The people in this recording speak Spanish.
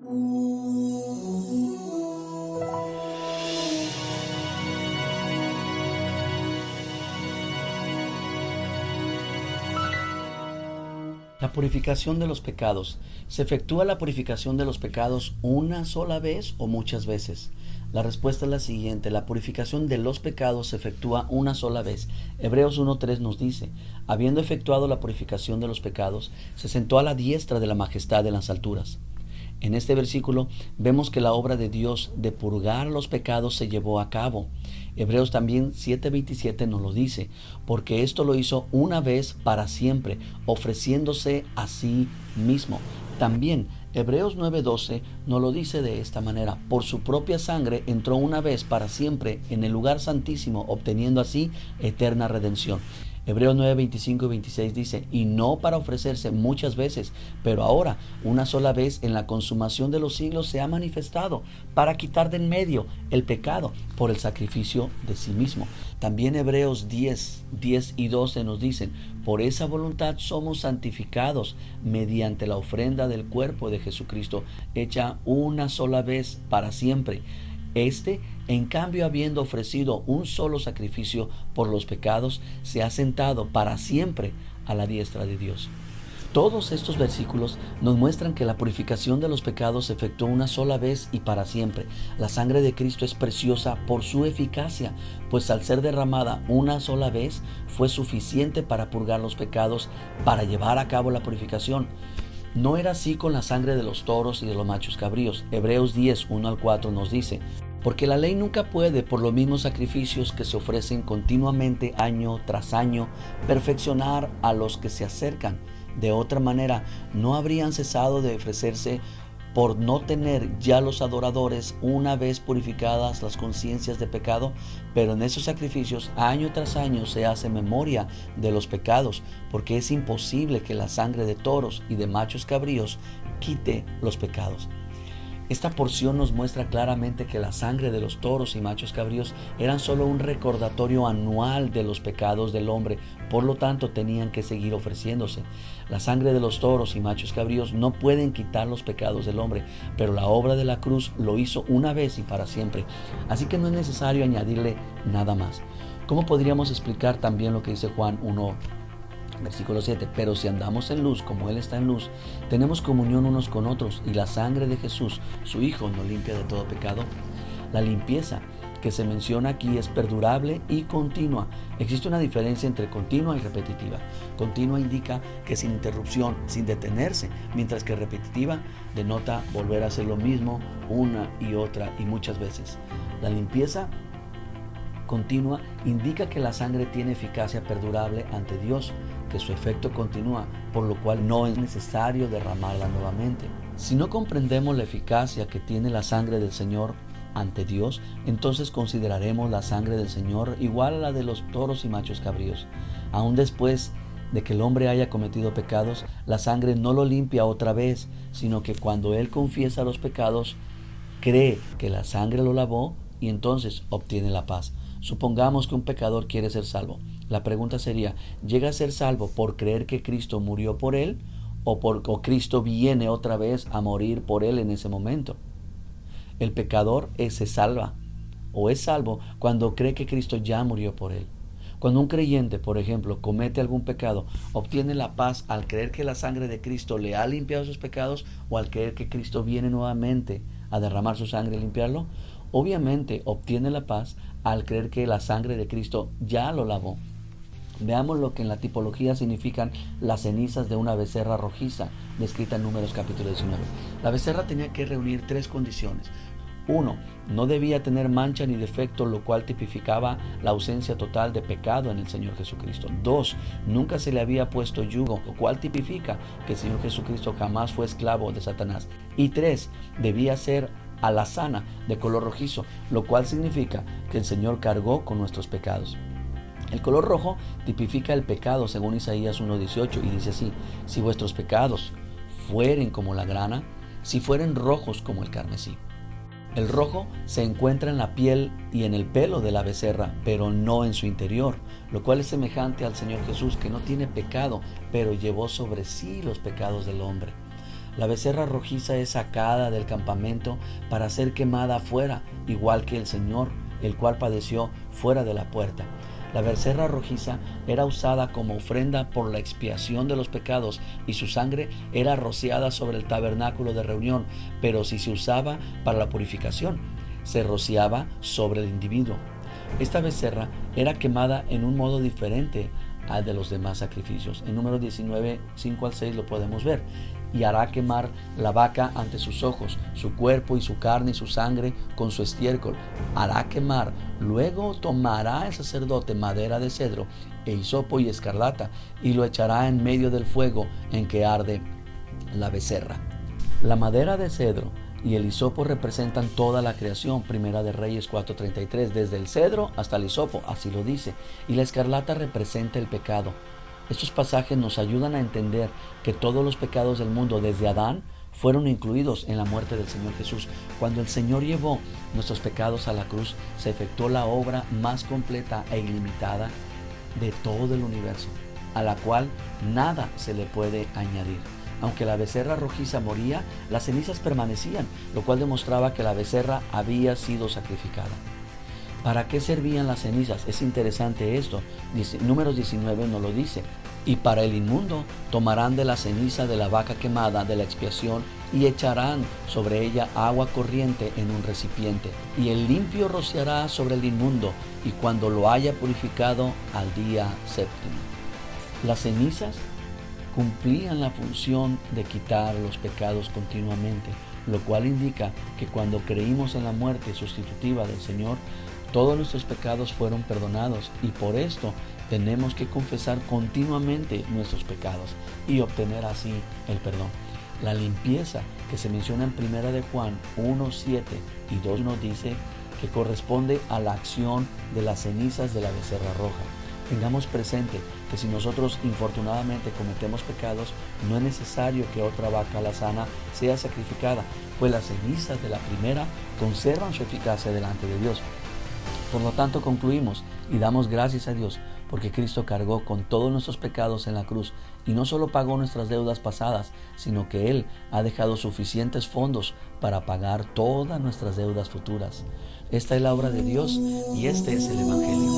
La purificación de los pecados. ¿Se efectúa la purificación de los pecados una sola vez o muchas veces? La respuesta es la siguiente: la purificación de los pecados se efectúa una sola vez. Hebreos 1:3 nos dice: habiendo efectuado la purificación de los pecados, se sentó a la diestra de la majestad en las alturas. En este versículo vemos que la obra de Dios de purgar los pecados se llevó a cabo. Hebreos también 7:27 nos lo dice: porque esto lo hizo una vez para siempre, ofreciéndose a sí mismo. También Hebreos 9:12 nos lo dice de esta manera: por su propia sangre entró una vez para siempre en el lugar santísimo, obteniendo así eterna redención. Hebreos 9:25 y 26 dice: y no para ofrecerse muchas veces, pero ahora una sola vez en la consumación de los siglos se ha manifestado para quitar de en medio el pecado por el sacrificio de sí mismo. También Hebreos 10 y 12 nos dicen: por esa voluntad somos santificados mediante la ofrenda del cuerpo de Jesucristo, hecha una sola vez para siempre. En cambio, habiendo ofrecido un solo sacrificio por los pecados, se ha sentado para siempre a la diestra de Dios. Todos estos versículos nos muestran que la purificación de los pecados se efectuó una sola vez y para siempre. La sangre de Cristo es preciosa por su eficacia, pues al ser derramada una sola vez fue suficiente para purgar los pecados, para llevar a cabo la purificación. No era así con la sangre de los toros y de los machos cabríos. Hebreos 10:1-4 nos dice: porque la ley nunca puede, por los mismos sacrificios que se ofrecen continuamente año tras año, perfeccionar a los que se acercan. De otra manera, no habrían cesado de ofrecerse, por no tener ya los adoradores, una vez purificadas las conciencias de pecado. Pero en esos sacrificios, año tras año, se hace memoria de los pecados, porque es imposible que la sangre de toros y de machos cabríos quite los pecados. Esta porción nos muestra claramente que la sangre de los toros y machos cabríos eran solo un recordatorio anual de los pecados del hombre, por lo tanto tenían que seguir ofreciéndose. La sangre de los toros y machos cabríos no pueden quitar los pecados del hombre, pero la obra de la cruz lo hizo una vez y para siempre. Así que no es necesario añadirle nada más. ¿Cómo podríamos explicar también lo que dice Juan 1? Versículo 7: pero si andamos en luz como Él está en luz, tenemos comunión unos con otros, y la sangre de Jesús, su Hijo, nos limpia de todo pecado. La limpieza que se menciona aquí es perdurable y continua. Existe una diferencia entre continua y repetitiva. Continua indica que sin interrupción, sin detenerse, mientras que repetitiva denota volver a hacer lo mismo una y otra y muchas veces. La limpieza continua indica que la sangre tiene eficacia perdurable ante Dios, que su efecto continúa, por lo cual no es necesario derramarla nuevamente. Si no comprendemos la eficacia que tiene la sangre del Señor ante Dios, entonces consideraremos la sangre del Señor igual a la de los toros y machos cabríos. Aún después de que el hombre haya cometido pecados, la sangre no lo limpia otra vez, sino que cuando él confiesa los pecados, cree que la sangre lo lavó y entonces obtiene la paz. Supongamos que un pecador quiere ser salvo. La pregunta sería: ¿llega a ser salvo por creer que Cristo murió por él o Cristo viene otra vez a morir por él en ese momento? El pecador se salva o es salvo cuando cree que Cristo ya murió por él. Cuando un creyente, por ejemplo, comete algún pecado, obtiene la paz al creer que la sangre de Cristo le ha limpiado sus pecados, o al creer que Cristo viene nuevamente a derramar su sangre y limpiarlo. Obviamente obtiene la paz al creer que la sangre de Cristo ya lo lavó. Veamos lo que en la tipología significan las cenizas de una becerra rojiza, descrita en Números capítulo 19. La becerra tenía que reunir 3 condiciones. 1. No debía tener mancha ni defecto, lo cual tipificaba la ausencia total de pecado en el Señor Jesucristo. 2. Nunca se le había puesto yugo, lo cual tipifica que el Señor Jesucristo jamás fue esclavo de Satanás. Y 3. Debía ser alazana, de color rojizo, lo cual significa que el Señor cargó con nuestros pecados. El color rojo tipifica el pecado según Isaías 1:18, y dice así: si vuestros pecados fueren como la grana, si fueren rojos como el carmesí. El rojo se encuentra en la piel y en el pelo de la becerra, pero no en su interior, lo cual es semejante al Señor Jesús, que no tiene pecado, pero llevó sobre sí los pecados del hombre. La becerra rojiza es sacada del campamento para ser quemada afuera, igual que el Señor, el cual padeció fuera de la puerta. La becerra rojiza era usada como ofrenda por la expiación de los pecados y su sangre era rociada sobre el tabernáculo de reunión, pero si se usaba para la purificación, se rociaba sobre el individuo. Esta becerra era quemada en un modo diferente al de los demás sacrificios. En Números 19, 5 al 6 lo podemos ver. Y hará quemar la vaca ante sus ojos, su cuerpo y su carne y su sangre con su estiércol. Hará quemar. Luego tomará el sacerdote madera de cedro e hisopo y escarlata y lo echará en medio del fuego en que arde la becerra. La madera de cedro y el hisopo representan toda la creación. Primera de Reyes 4:33, desde el cedro hasta el hisopo, así lo dice. Y la escarlata representa el pecado. Estos pasajes nos ayudan a entender que todos los pecados del mundo desde Adán fueron incluidos en la muerte del Señor Jesús. Cuando el Señor llevó nuestros pecados a la cruz, se efectuó la obra más completa e ilimitada de todo el universo, a la cual nada se le puede añadir. Aunque la becerra rojiza moría, las cenizas permanecían, lo cual demostraba que la becerra había sido sacrificada. ¿Para qué servían las cenizas? Es interesante esto. Números 19 nos lo dice. Y para el inmundo tomarán de la ceniza de la vaca quemada de la expiación y echarán sobre ella agua corriente en un recipiente. Y el limpio rociará sobre el inmundo, y cuando lo haya purificado al día séptimo. Las cenizas cumplían la función de quitar los pecados continuamente, lo cual indica que cuando creímos en la muerte sustitutiva del Señor, todos nuestros pecados fueron perdonados, y por esto tenemos que confesar continuamente nuestros pecados y obtener así el perdón. La limpieza que se menciona en 1 de Juan 1:7 y 2 nos dice que corresponde a la acción de las cenizas de la becerra roja. Tengamos presente que si nosotros infortunadamente cometemos pecados, no es necesario que otra vaca alazana sea sacrificada, pues las cenizas de la primera conservan su eficacia delante de Dios. Por lo tanto, concluimos y damos gracias a Dios porque Cristo cargó con todos nuestros pecados en la cruz y no solo pagó nuestras deudas pasadas, sino que Él ha dejado suficientes fondos para pagar todas nuestras deudas futuras. Esta es la obra de Dios y este es el Evangelio.